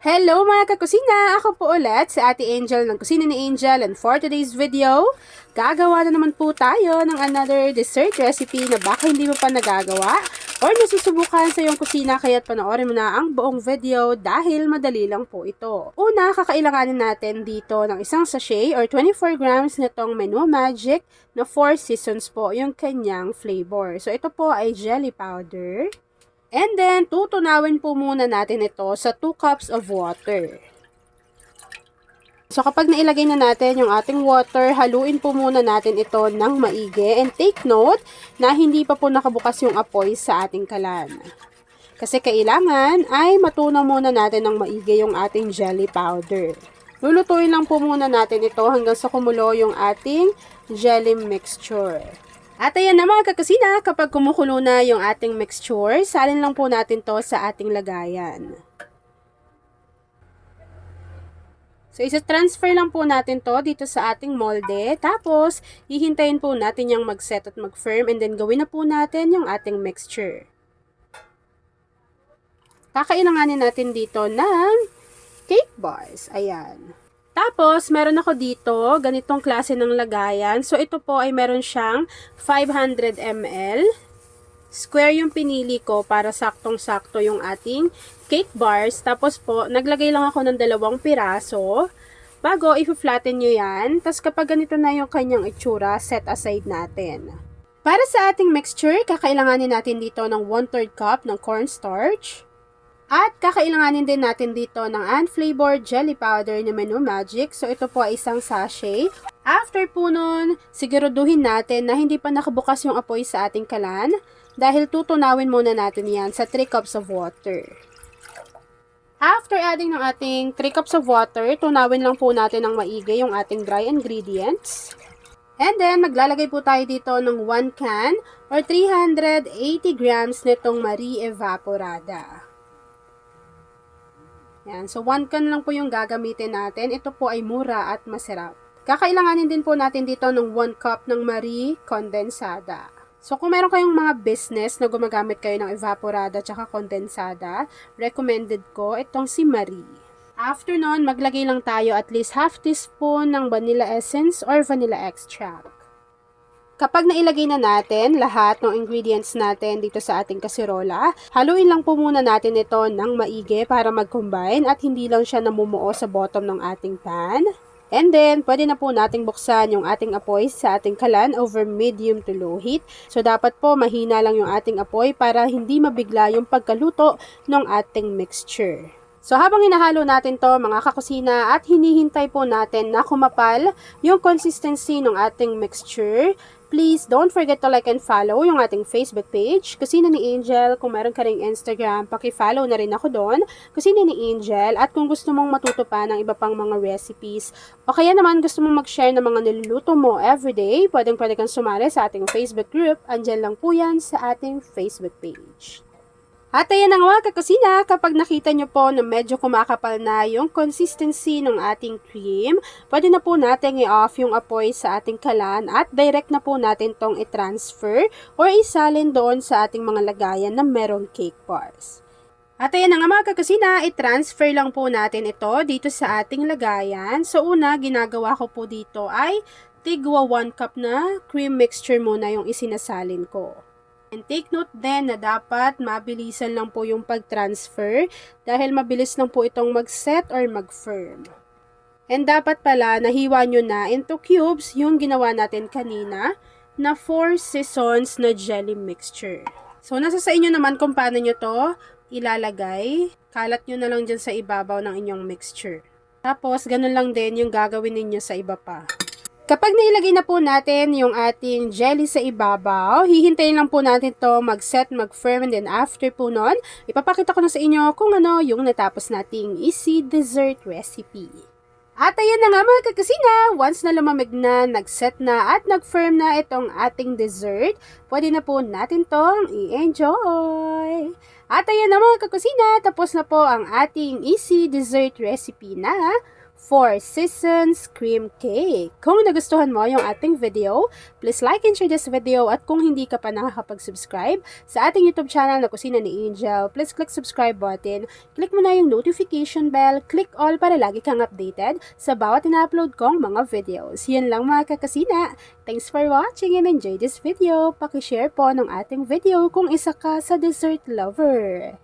Hello mga kakusina! Ako po ulit si Ate Angel ng Kusina ni Angel, and for today's video, gagawa na naman po tayo ng another dessert recipe na baka hindi mo pa nagagawa or nasusubukan sa iyong kusina, kaya't panoorin mo na ang buong video dahil madali lang po ito. Una, kakailanganin natin dito ng isang sachet or 24 grams nitong Menu Magic na 4 seasons po yung kanyang flavor. So ito po ay jelly powder. And then, tutunawin po muna natin ito sa 2 cups of water. So, kapag nailagay na natin yung ating water, haluin po muna natin ito ng maigi. And take note na hindi pa po nakabukas yung apoy sa ating kalan. Kasi kailangan ay matunaw muna natin ng maigi yung ating jelly powder. Lulutuin lang po muna natin ito hanggang sa kumulo yung ating jelly mixture. At ayan na mga kakusina, kapag kumukulo na yung ating mixture, salin lang po natin to sa ating lagayan. So, isa-transfer lang po natin to dito sa ating molde. Tapos, hihintayin po natin yung mag-set at mag-firm, and then gawin na po natin yung ating mixture. Kakailanganin natin dito ng cake bars. Ayan. Tapos, meron ako dito, ganitong klase ng lagayan. So, ito po ay meron siyang 500 ml. Square yung pinili ko para saktong-sakto yung ating cake bars. Tapos po, naglagay lang ako ng 2 piraso. Bago, i-flatten nyo yan. Tapos, kapag ganito na yung kanyang itsura, set aside natin. Para sa ating mixture, kakailanganin natin dito ng 1/3 cup ng cornstarch. At kakailanganin din natin dito ng unflavored jelly powder na Menu Magic. So, ito po ay isang sachet. After po nun, siguraduhin natin na hindi pa nakabukas yung apoy sa ating kalan. Dahil tutunawin muna natin yan sa 3 cups of water. After adding ng ating 3 cups of water, tunawin lang po natin ng maigi yung ating dry ingredients. And then, maglalagay po tayo dito ng 1 can or 380 grams nitong Marie Evaporada. Yan. So, 1 can lang po yung gagamitin natin. Ito po ay mura at masarap. Kakailanganin din po natin dito ng 1 cup ng Marie Condensada. So, kung meron kayong mga business na gumagamit kayo ng Evaporada at Condensada, recommended ko itong si Marie. After nun, maglagay lang tayo at least half teaspoon ng vanilla essence or vanilla extract. Kapag nailagay na natin lahat ng ingredients natin dito sa ating kasirola, haluin lang po muna natin ito ng maigi para mag-combine at hindi lang siya namumuo sa bottom ng ating pan. And then, pwede na po nating buksan yung ating apoy sa ating kalan over medium to low heat. So, dapat po mahina lang yung ating apoy para hindi mabigla yung pagkaluto ng ating mixture. So, habang hinahalo natin to mga kakusina at hinihintay po natin na kumapal yung consistency ng ating mixture, please don't forget to like and follow yung ating Facebook page, Kusina ni Angel. Kung meron ka ring Instagram, paki-follow na rin ako doon, Kusina ni Angel. At kung gusto mong matuto pa ng iba pang mga recipes, o kaya naman gusto mong mag-share ng mga niluluto mo everyday, pwede kang sumali sa ating Facebook group. Andyan lang po yan sa ating Facebook page. At ayan na nga mga kakusina, kapag nakita nyo po na medyo kumakapal na yung consistency ng ating cream, pwede na po natin i-off yung apoy sa ating kalan at direct na po natin tong i-transfer or isalin doon sa ating mga lagayan na merong cake bars. At ayan na nga mga kakusina, i-transfer lang po natin ito dito sa ating lagayan. So una, ginagawa ko po dito ay tigwa 1 cup na cream mixture muna yung isinasalin ko. And take note din na dapat mabilisan lang po yung pag-transfer dahil mabilis lang po itong mag-set or mag-firm. And dapat pala nahiwa nyo na into cubes yung ginawa natin kanina na 4 seasons na jelly mixture. So, nasa sa inyo naman kung paano nyo to ilalagay. Kalat nyo na lang dyan sa ibabaw ng inyong mixture. Tapos, ganun lang din yung gagawin ninyo sa iba pa. Kapag nailagay na po natin yung ating jelly sa ibabaw, hihintayin lang po natin to mag-set, mag-firm, and then after po nun, ipapakita ko na sa inyo kung ano yung natapos nating easy dessert recipe. At ayan na nga mga kakusina, once na lumamig na, nag-set na at nag-firm na itong ating dessert, pwede na po natin tong i-enjoy. At ayan na mga kakusina, tapos na po ang ating easy dessert recipe na Four Seasons Cream Cake. Kung nagustuhan mo yung ating video, please like and share this video at kung hindi ka pa nakakapag-subscribe sa ating YouTube channel na Kusina ni Angel, please click subscribe button, click mo na yung notification bell, click all para lagi kang updated sa bawat ina-upload kong mga videos. Yan lang mga kakusina. Thanks for watching and enjoy this video. Pakishare po ng ating video kung isa ka sa dessert lover.